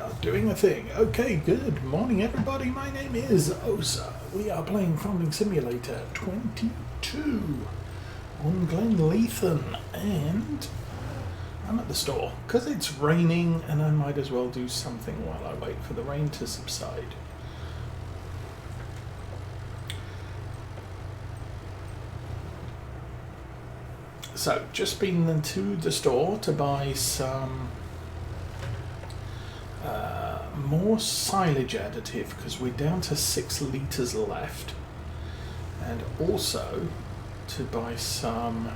are doing a thing. Okay, good morning everybody. My name is Osa. We are playing Farming Simulator 22 on Glenleathann, and I'm at the store because it's raining and I might as well do something while I wait for the rain to subside. So, just been to the store to buy some more silage additive because we're down to 6 litres left, and also to buy some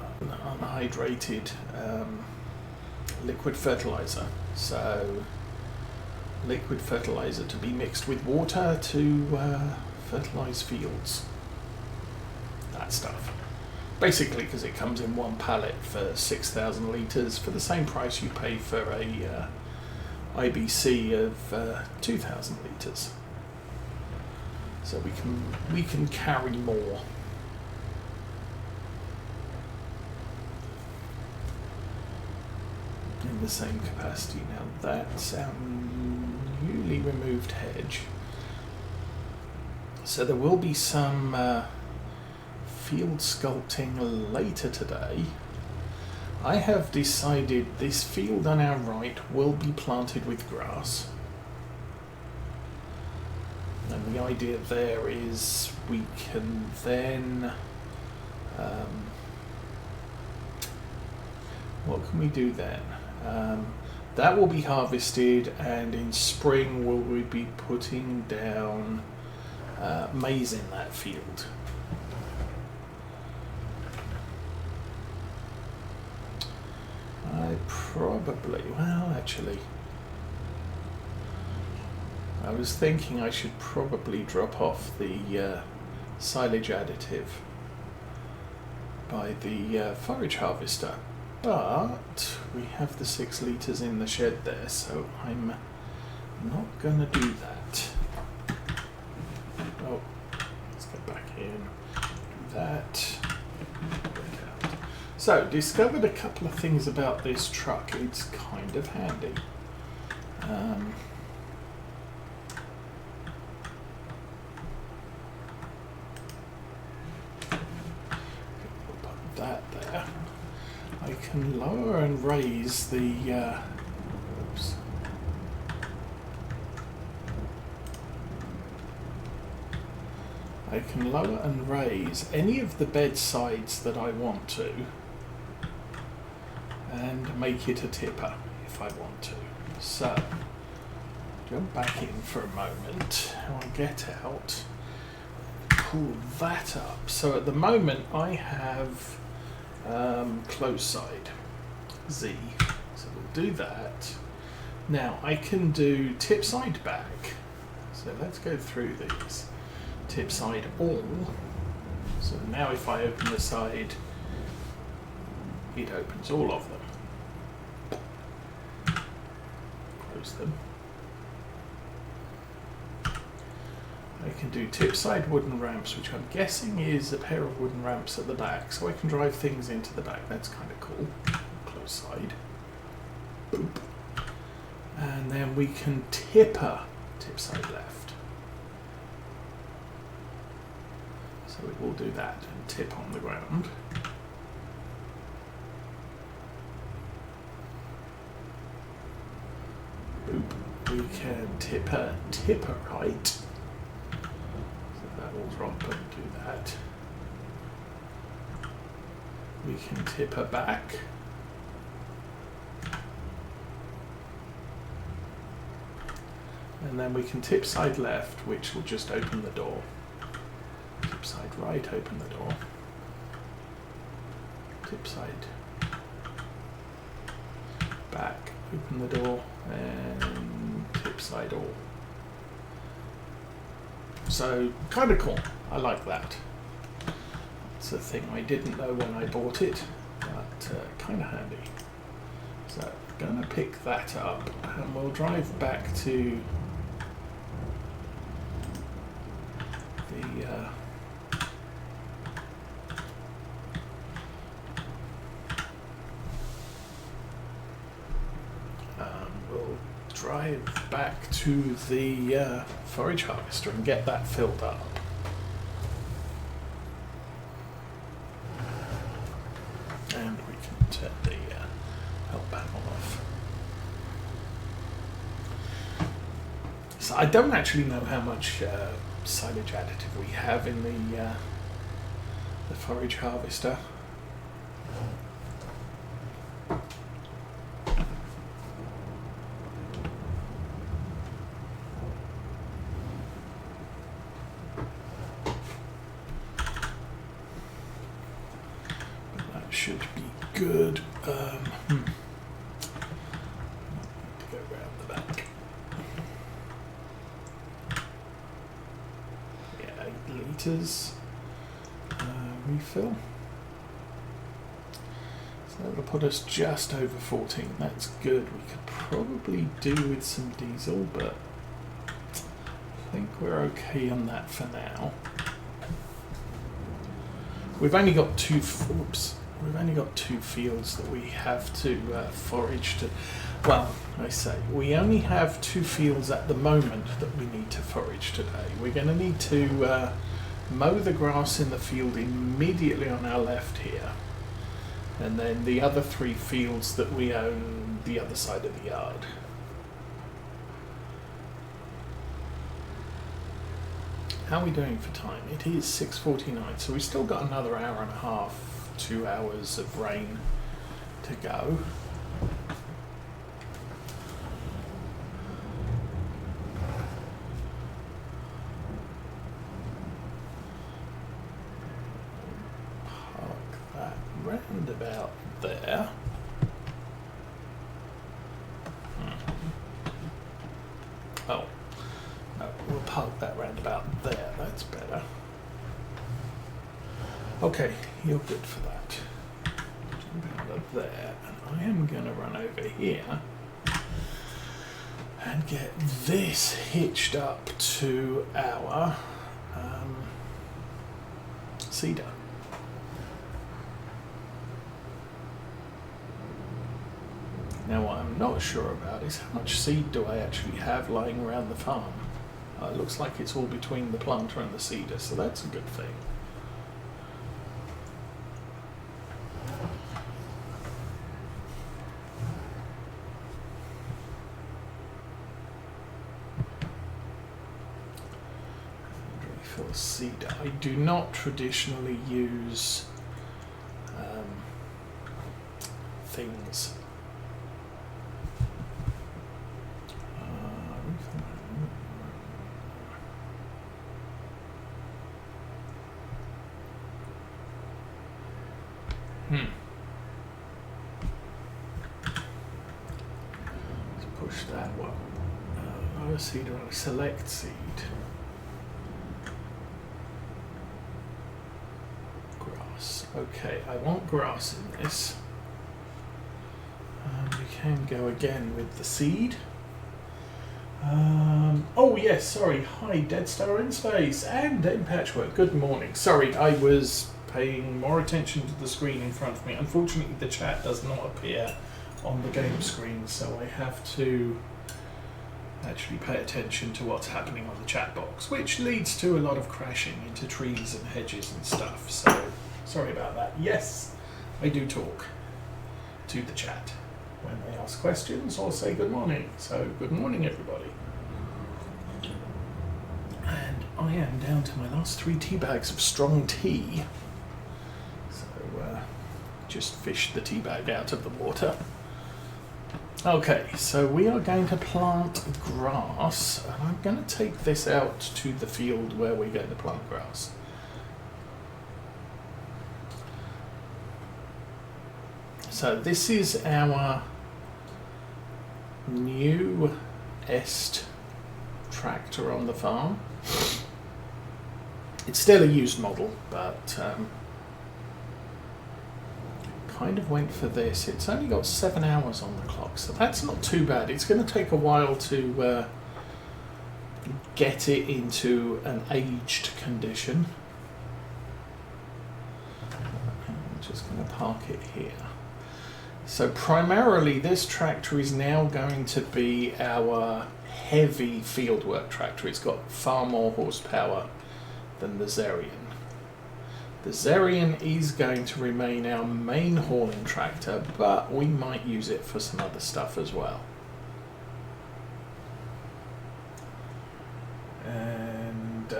unhydrated liquid fertilizer. So liquid fertilizer to be mixed with water to fertilize fields, that stuff. Basically, because it comes in one pallet for 6,000 litres for the same price you pay for a IBC of 2,000 litres. So we can carry more. In the same capacity. Now that's our newly removed hedge. So there will be some field sculpting later today. I have decided this field on our right will be planted with grass. And the idea there is we can then what can we do then? That will be harvested, and in spring will we be putting down maize in that field. I was thinking I should probably drop off the silage additive by the forage harvester, but we have the 6 litres in the shed there, so I'm not going to do that. Oh, let's get back in, do that. So, discovered a couple of things about this truck. It's kind of handy. We'll put that there. I can lower and raise the oops. I can lower and raise any of the bed sides that I want to, and make it a tipper if I want to. So, jump back in for a moment, I'll get out, pull that up. So at the moment I have close side, Z, so we'll do that. Now I can do tip side back, so let's go through these. Tip side all, so now if I open the side, it opens all of them. Close them. I can do tip side wooden ramps, which I'm guessing is a pair of wooden ramps at the back, so I can drive things into the back. That's kind of cool. Close side. Boop. And then we can tipper tip side left. So we will do that and tip on the ground. Boop. We can tipper right. So that will drop and do that. We can tipper back. And then we can tip side left, which will just open the door. Tip side right, open the door. Tip side back, open the door, and tip side all. So, kind of cool. I like that. It's a thing I didn't know when I bought it, but kind of handy. So, I'm going to pick that up, and we'll drive back to the drive back to the forage harvester and get that filled up. And we can turn the help panel off. So I don't actually know how much silage additive we have in the forage harvester. Should be good. To go around the back. Yeah, 8 litres refill. So that'll put us just over 14. That's good. We could probably do with some diesel, but I think we're okay on that for now. We've only got two. Oops. We've only got 2 fields that we have to forage to. Well, I say we only have 2 fields at the moment that we need to forage today. We're going to need to mow the grass in the field immediately on our left here, and then the other 3 fields that we own the other side of the yard. How are we doing for time? It is 6:49, so we've still got another hour and a half. 2 hours of rain to go. Park that round about there. Oh, no, we'll park that round about there. That's better. Okay, you're good for that. Jump out of there, and I am going to run over here and get this hitched up to our cedar. Now what I'm not sure about is how much seed do I actually have lying around the farm. It looks like it's all between the planter and the cedar, so that's a good thing. Cedar. I do not traditionally use things. Let's push that one. Lower seed or select seed. Okay, I want grass in this. We can go again with the seed. Oh yes, sorry. Hi, Dead Star in Space and M Patchwork. Good morning. Sorry, I was paying more attention to the screen in front of me. Unfortunately, the chat does not appear on the game screen, so I have to actually pay attention to what's happening on the chat box, which leads to a lot of crashing into trees and hedges and stuff. So. Sorry about that. Yes, I do talk to the chat when they ask questions or say good morning. So good morning, everybody. And I am down to my last 3 tea bags of strong tea. So just fished the tea bag out of the water. Okay, so we are going to plant grass, and I'm going to take this out to the field where we're going to plant grass. So this is our new Est tractor on the farm. It's still a used model, but kind of went for this. It's only got 7 hours on the clock, so that's not too bad. It's going to take a while to get it into an aged condition. I'm just going to park it here. So primarily this tractor is now going to be our heavy fieldwork tractor. It's got far more horsepower than the Zerion. The Zerion is going to remain our main hauling tractor, but we might use it for some other stuff as well. And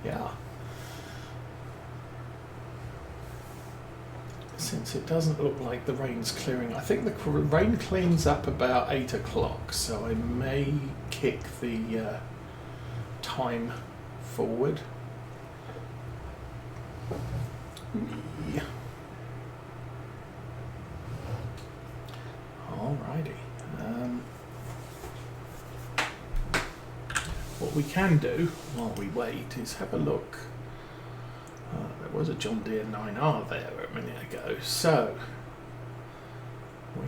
yeah. Since it doesn't look like the rain's clearing, I think the rain cleans up about 8 o'clock, so I may kick the time forward. Yeah. Alrighty. What we can do while we wait is have a look. There was a John Deere 9R there a minute ago. So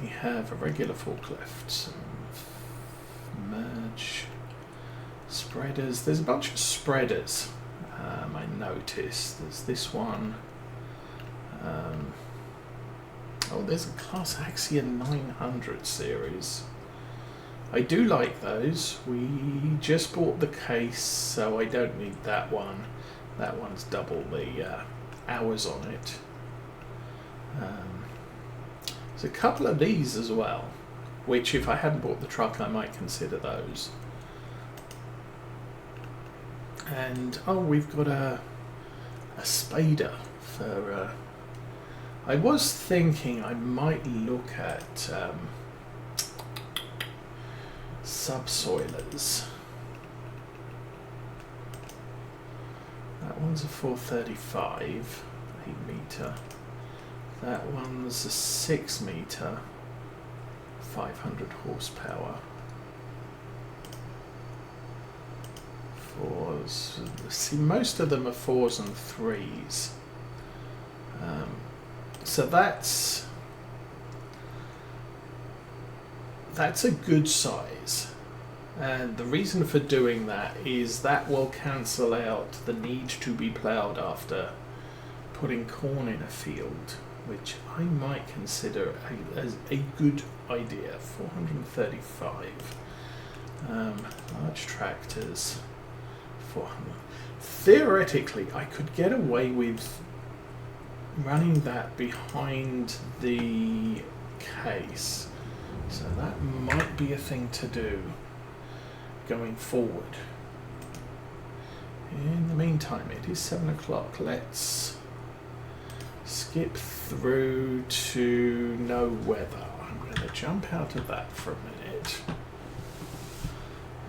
we have a regular forklift, some merge spreaders. There's a bunch of spreaders. I noticed there's this one. Oh, there's a Class Axia 900 series. I do like those. We just bought the case, so I don't need that one. That one's double the hours on it. There's a couple of these as well, which if I hadn't bought the truck I might consider those. And oh, we've got a spader for I was thinking I might look at subsoilers. That one's a 435, 8 metre. That one's a 6 metre, 500 horsepower. Fours. See, most of them are 4s and 3s. So that's a good size. And the reason for doing that is that will cancel out the need to be ploughed after putting corn in a field, which I might consider as a good idea. 435. Large tractors. 400. Theoretically, I could get away with running that behind the case. So that might be a thing to do going forward. In the meantime, it is 7 o'clock. Let's skip through to no weather. I'm going to jump out of that for a minute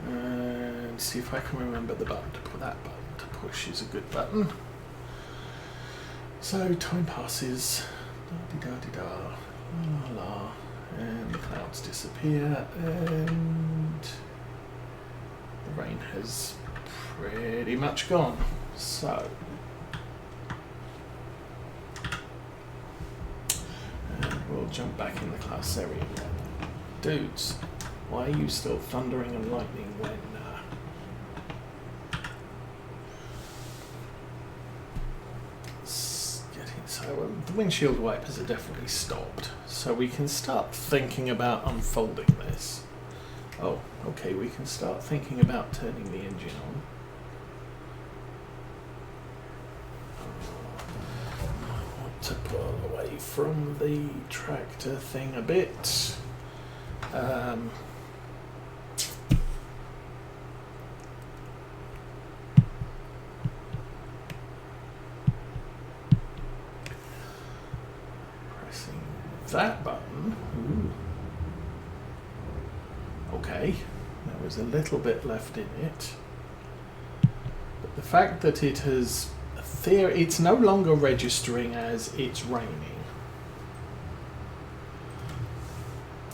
and see if I can remember the button to put. That button to push is a good button. So time passes, da-di-da-di-da, la-la, and the clouds disappear, and the rain has pretty much gone. So, and we'll jump back in the class area again. Dudes, why are you still thundering and lightning when so the windshield wipers are definitely stopped, so we can start thinking about unfolding this. Oh, okay, we can start thinking about turning the engine on. I want to pull away from the tractor thing a bit. That button. Ooh. Okay, there was a little bit left in it, but the fact that it has it's no longer registering as it's raining,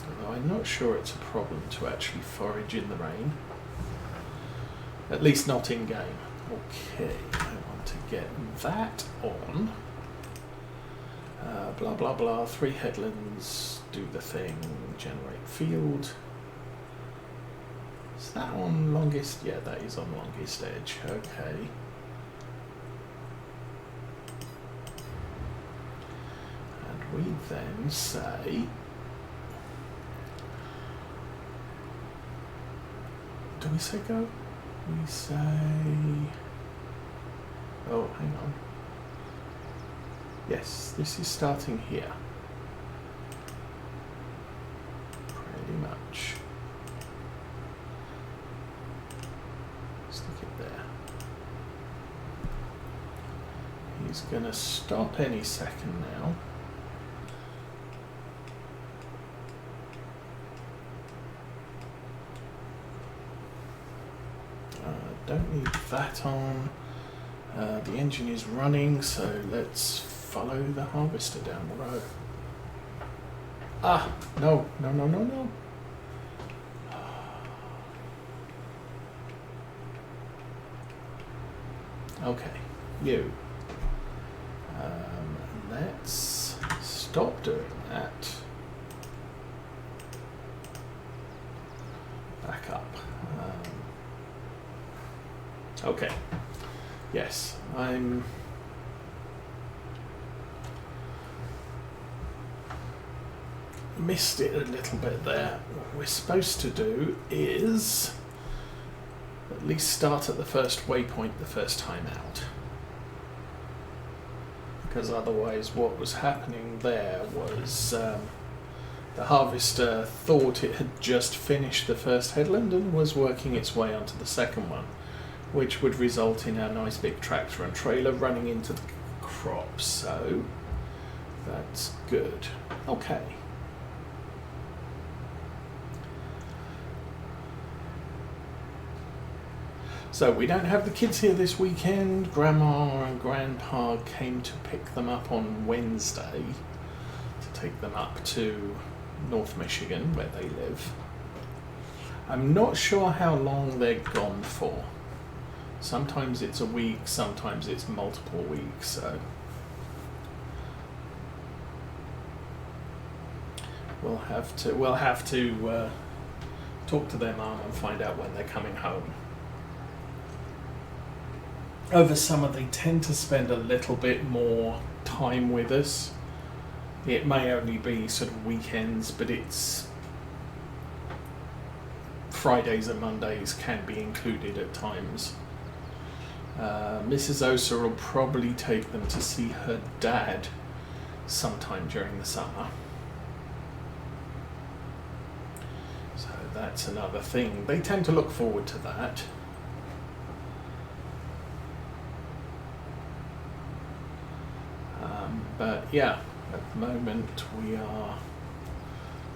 although I'm not sure it's a problem to actually forage in the rain, at least not in game. Okay, I want to get that on. Blah blah blah, 3 headlands, do the thing, generate field. Is that on longest? Yeah, that is on longest edge, okay. And we then say, do we say go? We say, oh, hang on. Yes, this is starting here. Pretty much. Stick it there. He's going to stop any second now. Don't need that on. The engine is running, so let's follow the harvester down the road. Ah, no, no, no, no, no. Okay, you. Let's stop doing that. Back up. Okay. Yes, I'm missed it a little bit there. What we're supposed to do is at least start at the first waypoint the first time out. Because otherwise what was happening there was the harvester thought it had just finished the first headland and was working its way onto the second one, which would result in our nice big tractor and trailer running into the crops. So that's good. Okay. So we don't have the kids here this weekend. Grandma and Grandpa came to pick them up on Wednesday to take them up to North Michigan where they live. I'm not sure how long they're gone for. Sometimes it's a week, sometimes it's multiple weeks, so we'll have to talk to their mum and find out when they're coming home. Over summer they tend to spend a little bit more time with us. It may only be sort of weekends, but it's Fridays and Mondays can be included at times. Mrs. Osa will probably take them to see her dad sometime during the summer. So that's another thing. They tend to look forward to that. But yeah, at the moment we are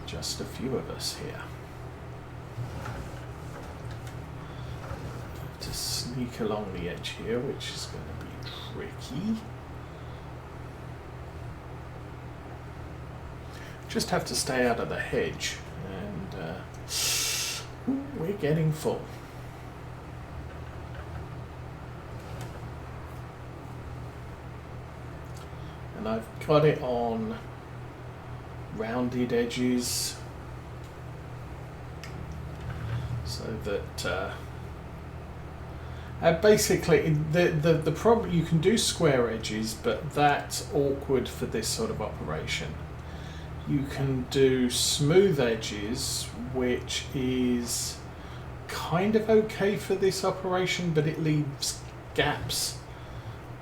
just a few of us here. To sneak along the edge here, which is going to be tricky. Just have to stay out of the hedge, and we're getting full. And I've got it on rounded edges so that basically the problem, you can do square edges, but that's awkward for this sort of operation. You can do smooth edges, which is kind of okay for this operation, but it leaves gaps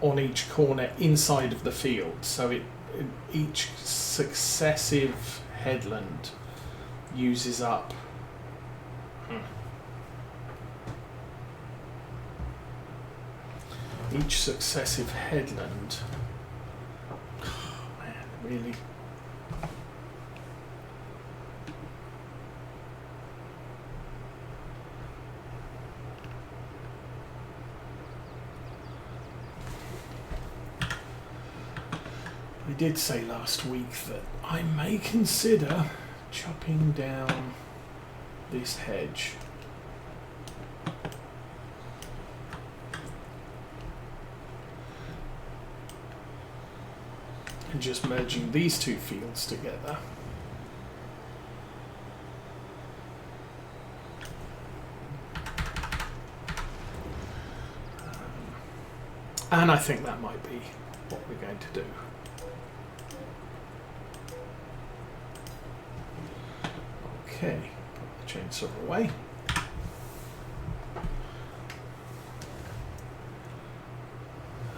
on each corner inside of the field, so each successive headland uses up each successive headland. Oh, man, really. I did say last week that I may consider chopping down this hedge. And just merging these two fields together. And I think that might be what we're going to do. Okay, put the chainsaw away.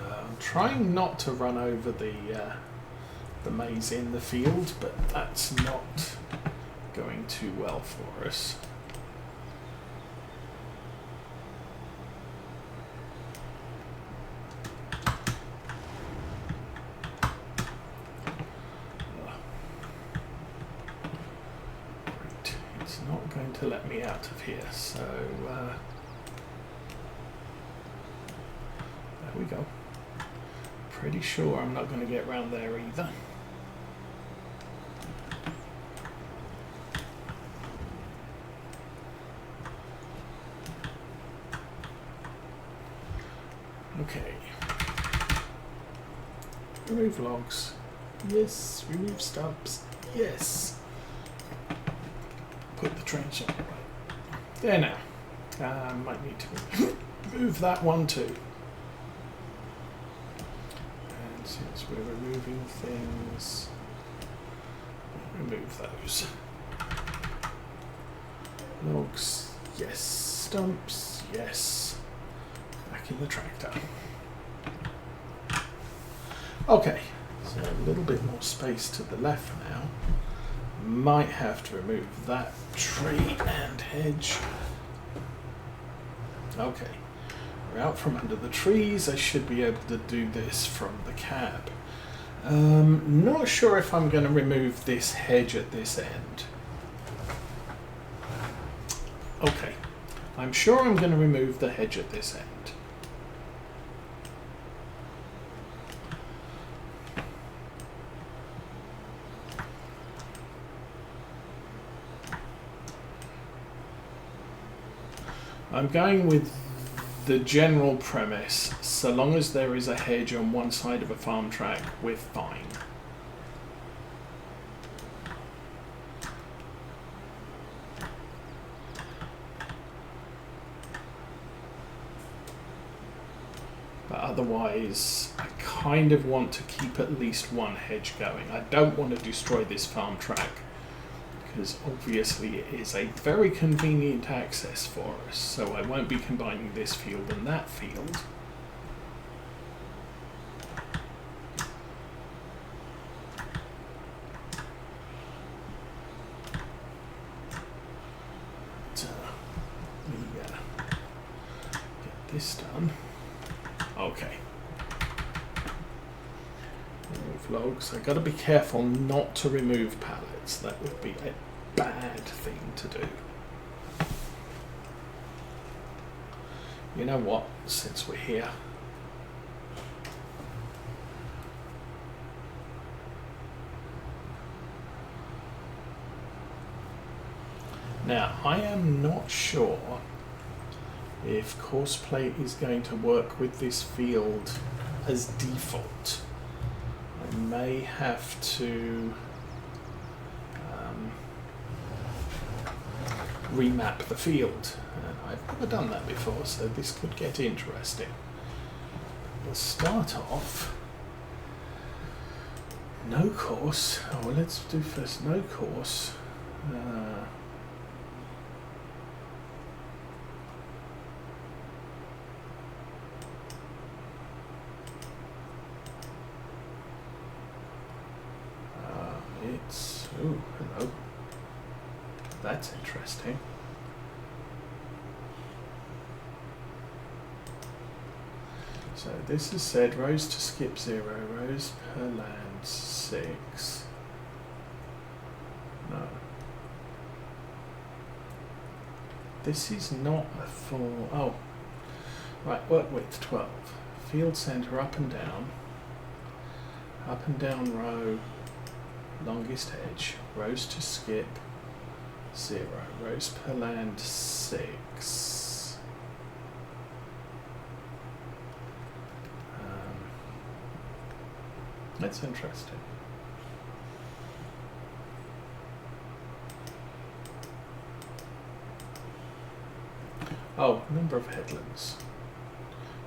I'm trying not to run over the maize in the field, but that's not going too well for us. Right, it's not going to let me out of here, so there we go. Pretty sure I'm not going to get round there either. Okay. Remove logs. Yes. Remove stumps. Yes. Put the trench on. There now. Might need to move that one too. And since we're removing things, remove those. Logs. Yes. Stumps. Yes. Back in the tractor. Okay, so a little bit more space to the left now. Might have to remove that tree and hedge. Okay, we're out from under the trees. I should be able to do this from the cab. Not sure if I'm going to remove this hedge at this end. Okay, I'm sure I'm going to remove the hedge at this end. I'm going with the general premise, so long as there is a hedge on one side of a farm track, we're fine. But otherwise, I kind of want to keep at least one hedge going. I don't want to destroy this farm track, because obviously it is a very convenient access for us, so I won't be combining this field and that field. But, let me get this done. Okay. Remove logs. I've got to be careful not to remove pallets. That would be a bad thing to do. You know what? Since we're here, now I am not sure if course plate is going to work with this field as default. I may have to remap the field. I've never done that before, so this could get interesting. We'll start off no course. Oh, well, let's do first no course. It's oh, hello. That's interesting. So this has said rows to skip 0, rows per land 6. No. This is not a full. Oh, right. Work width 12. Field center up and down row. Longest edge. Rows to skip 0. Rows per land 6. That's interesting. Oh, number of headlands.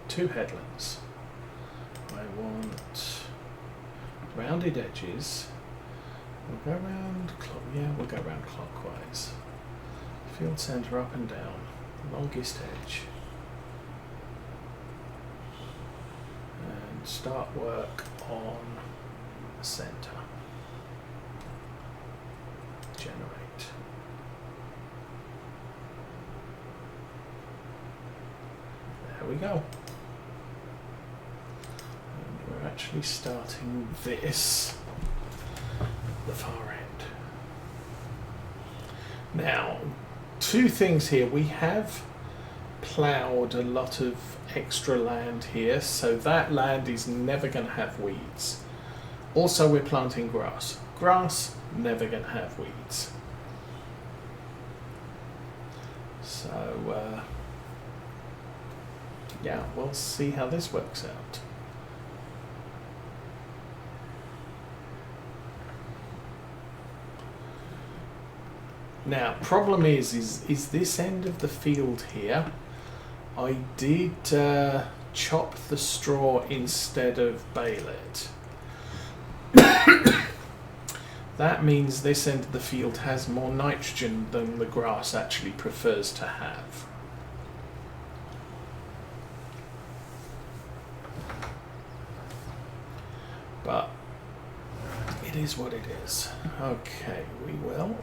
2 headlands. I want rounded edges We'll go round, yeah, we'll go round clockwise. Field centre up and down, longest edge. And start work on the centre. Generate. There we go. And we're actually starting this at the far end. Now, two things here. We have ploughed a lot of extra land here, so that land is never going to have weeds. Also, we're planting grass. Grass, never going to have weeds. So, yeah, we'll see how this works out. Now, problem is this end of the field here, I did chop the straw instead of bale it. That means this end of the field has more nitrogen than the grass actually prefers to have. But it is what it is. Okay, we will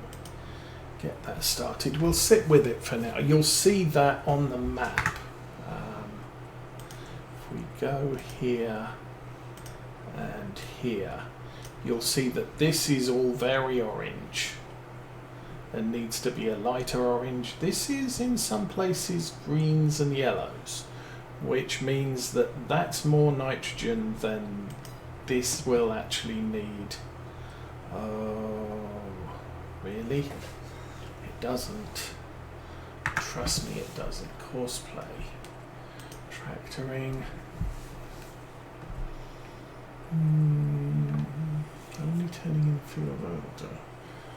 get that started. We'll sit with it for now. You'll see that on the map. If we go here and here, you'll see that this is all very orange and needs to be a lighter orange. This is in some places greens and yellows, which means that that's more nitrogen than this will actually need. Oh, really? It doesn't. Trust me, it doesn't. Courseplay. Tractoring. Only turning in field order.